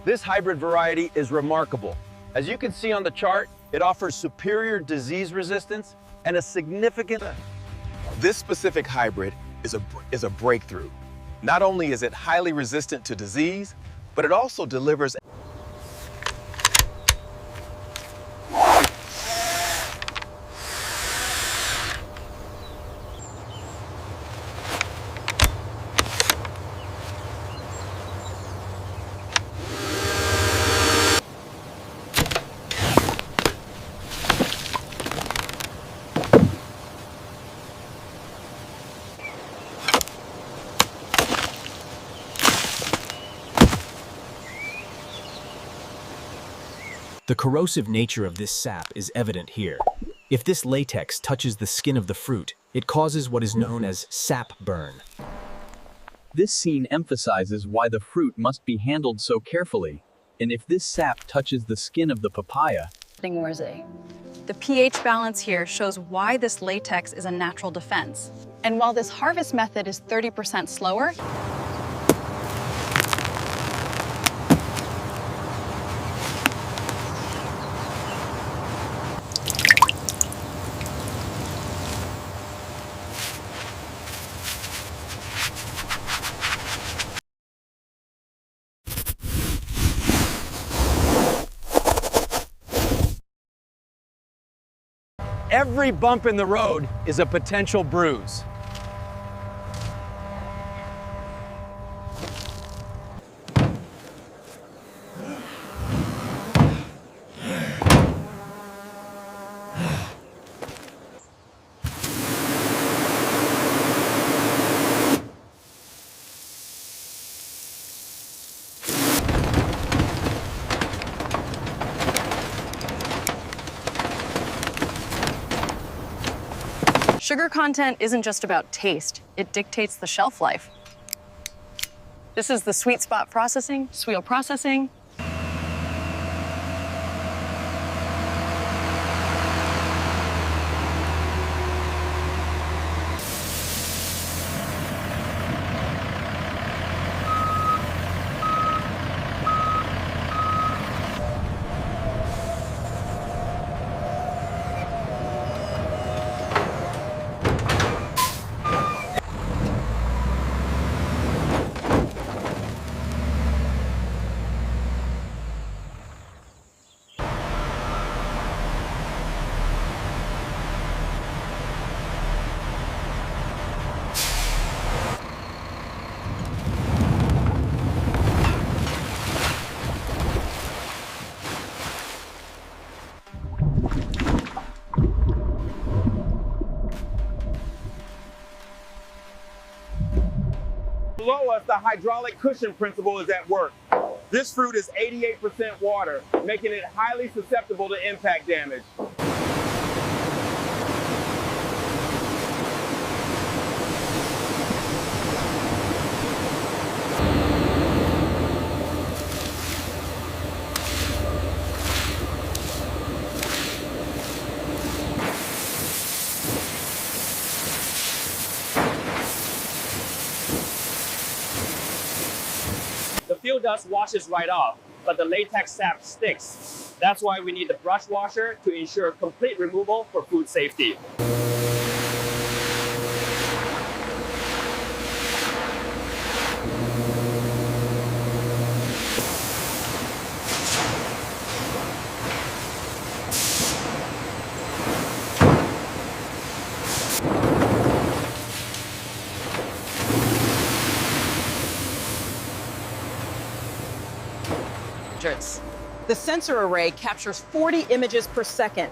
This hybrid variety is remarkable. As you can see on the chart, it offers superior disease resistance and a significant... This specific hybrid is a breakthrough. Not only is it highly resistant to disease, but it also delivers The corrosive nature of this sap is evident here. If this latex touches the skin of the fruit, it causes what is known as sap burn. This scene emphasizes why the fruit must be handled so carefully, and if this sap touches the skin of the papaya, the pH balance here shows why this latex is a natural defense. And while this harvest method is 30% slower, Every bump in the road is a potential bruise. sugar content isn't just about taste, it dictates the shelf life. This is the sweet spot processing, sweel processing. Below us, the hydraulic cushion principle is at work. This fruit is 88% water, making it highly susceptible to impact damage. The field dust washes right off, but the latex sap sticks. That's why we need the brush washer to ensure complete removal for food safety. The sensor array captures 40 images per second,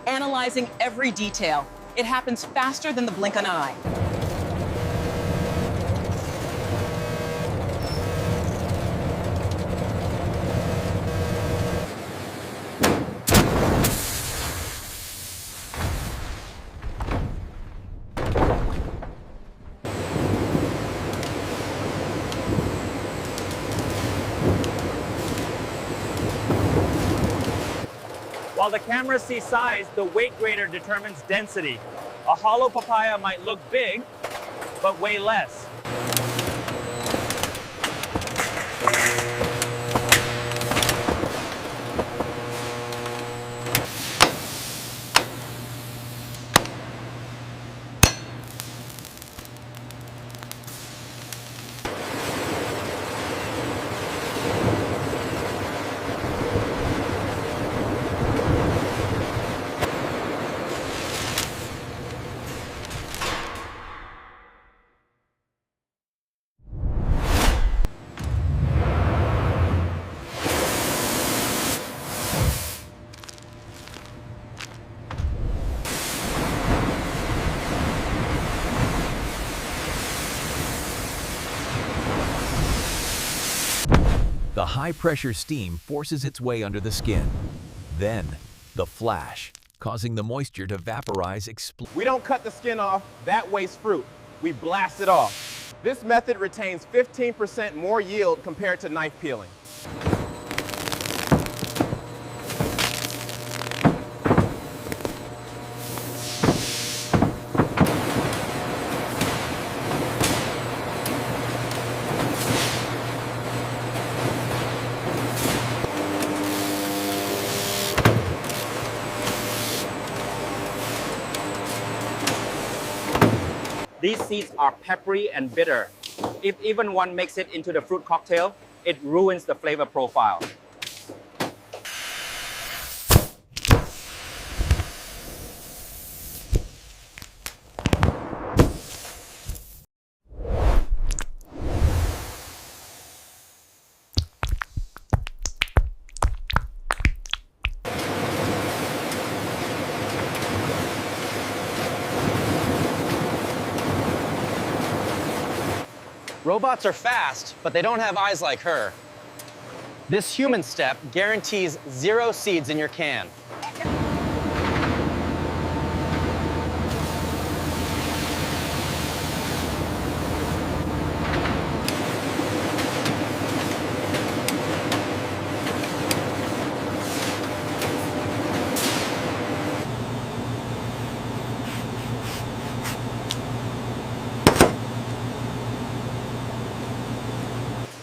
analyzing every detail. It happens faster than the blink of an eye. While the camera sees size, the weight grader determines density. A hollow papaya might look big, but weigh less. The high-pressure steam forces its way under the skin. Then, the flash, causing the moisture to vaporize We don't cut the skin off, that wastes fruit. We blast it off. This method retains 15% more yield compared to knife peeling. These seeds are peppery and bitter. If even one makes it into the fruit cocktail, it ruins the flavor profile. Robots are fast, but they don't have eyes like her. This human step guarantees 0 seeds in your can.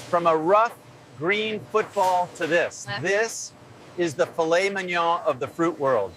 From a rough green football to this. This is the filet mignon of the fruit world.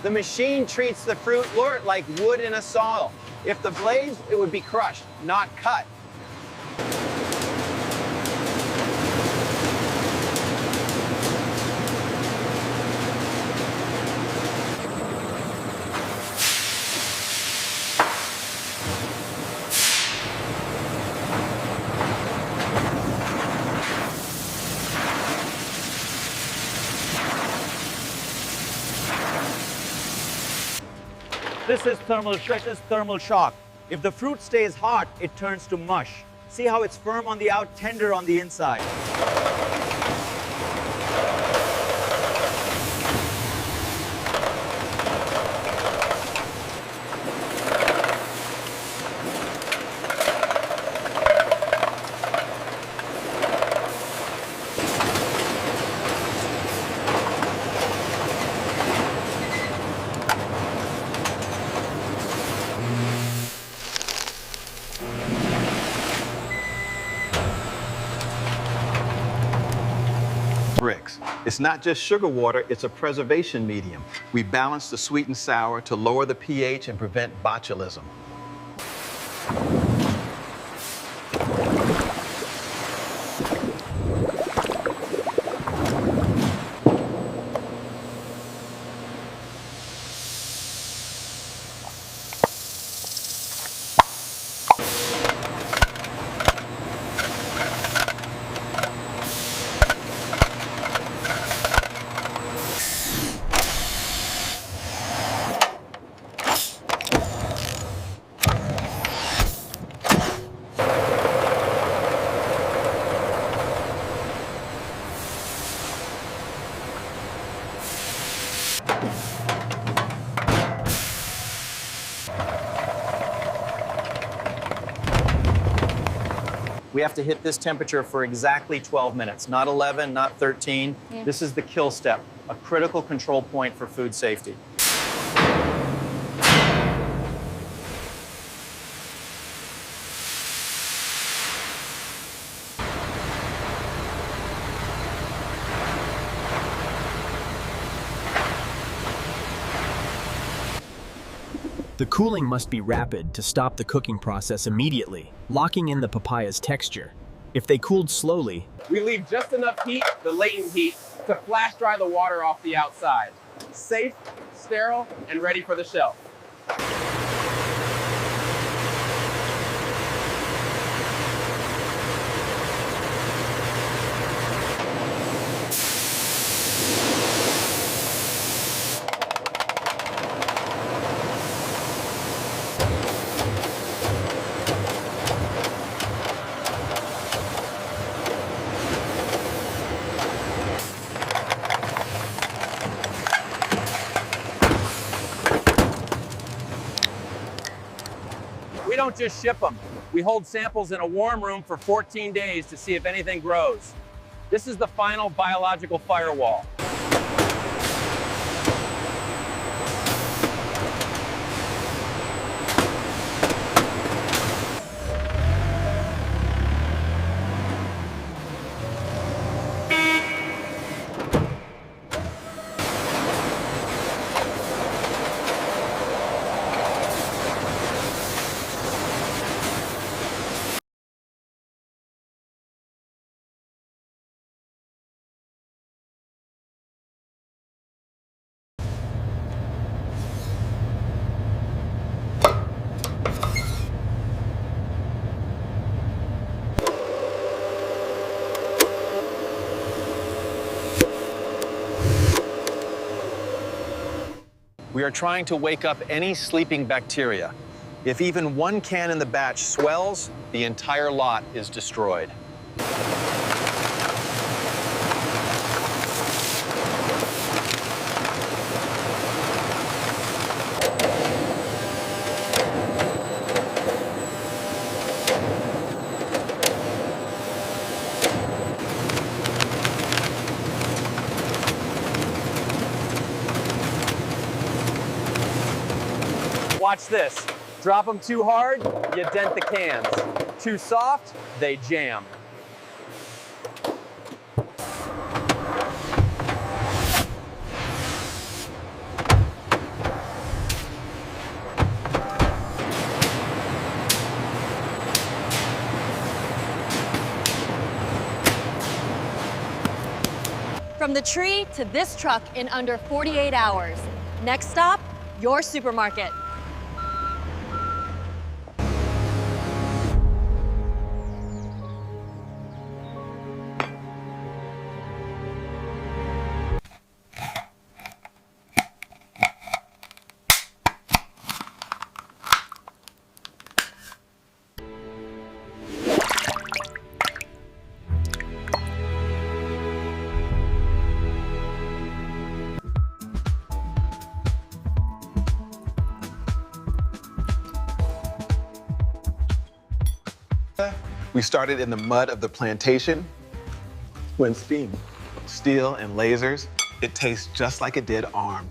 The machine treats the fruit lort like wood in a saw. If the blades, it would be crushed, not cut. This is thermal shock. If the fruit stays hot, it turns to mush. See how it's firm on the out, tender on the inside. Bricks. It's not just sugar water, it's a preservation medium. We balance the sweet and sour to lower the pH and prevent botulism. We have to hit this temperature for exactly 12 minutes, not 11, not 13. This is the kill step, a critical control point for food safety. The cooling must be rapid to stop the cooking process immediately, locking in the papaya's texture. If they cooled slowly, We leave just enough heat, the latent heat, to flash dry the water off the outside. Safe, sterile, and ready for the shelf. We don't just ship them. We hold samples in a warm room for 14 days to see if anything grows. This is the final biological firewall. We are trying to wake up any sleeping bacteria. If even one can in the batch swells, the entire lot is destroyed. Watch this. Drop them too hard, you dent the cans. Too soft, they jam. From the tree to this truck in under 48 hours. Next stop, your supermarket. We started in the mud of the plantation. When steam, steel, and lasers, it tastes just like it did arm.